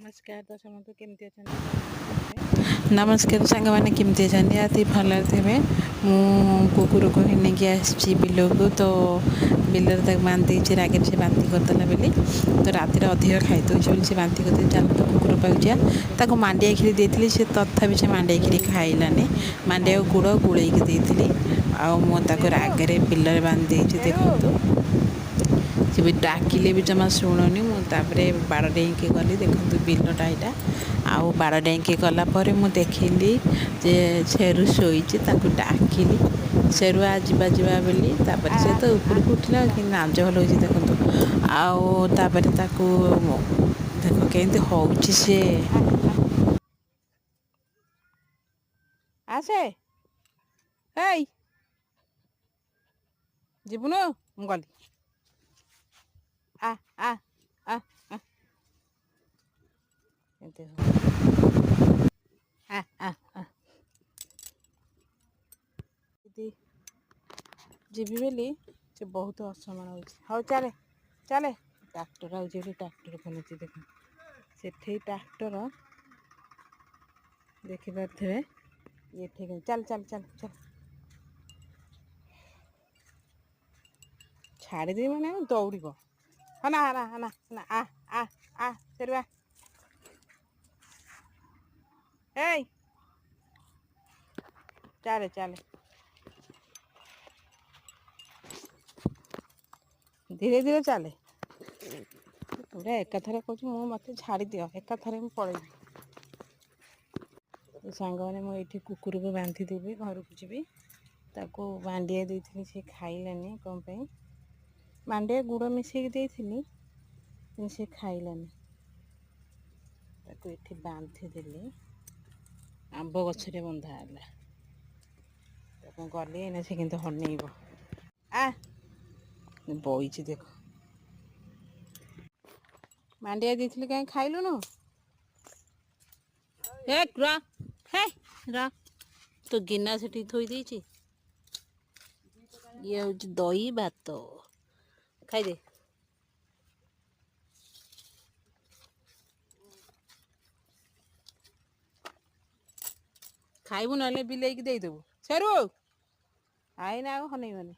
नमस्कार दर्शक केमती अच्छा नमस्कार सांग मैंने केमती अच्छे भल थे मु कुकुर को नहीं आसी बिल को तो बिलर तक बांधी रागे से बांती करदेला बोली तो रातिर अधिक खाई दूसरी से बांती करदे चल तो कुकुर पाक जा मांडिया खीरी देती से तथापि से मांडिया खीरी खाइलानी मांडिया गुड़ गुड़ेक देती आगे रागे बिलर बांधी देखो सी भी डाकिले भी जमा शुणुनी मुझे बाड़ डेईकी गली देखो बिलटा यहाँ आउ बाड़ डेईकी गलापर मुझे देखली जे सेरु शोई डाकिली सेरु आज जा बोली से तो उपरକୁ उठला कि नाज भल हो देखो आउे देख केमती हूँ सी आसे हे जीवनु मु गली आ आ आ आ आ आ आ जीवी बोली से बहुत असमान हो चले चले ट्राक्टर आउे ट्राक्टर खोलुची देख से ट्राक्टर देखिपे ये ठीक चल चल चल चल छाड़ी मैंने दौड़ हना हना हना हना आ आ आ सेरुआ ए चले चले धीरे धीरे चले पूरा एकाथरे कहूँ मु मत छाड़ी दियो एकाथरे मु पलैबी सांग मैंने मुझे कुकुर को बांधीदेवी घर को जी ताको मांडिया देती से खाइलानी कौन पे मांडिया गुड़ मिसेक देती से खाइलानी ताको ये बांधीदेली आंब गछरे बंधा गले ना से कि हनईब आ बईची देख मांडिया देती कहीं खाइलुनु तो गिना से थोई देची ये हूँ दही भात खाइदे खाइबू ना बिलेक देदेबू सेरु आईना हनईबनी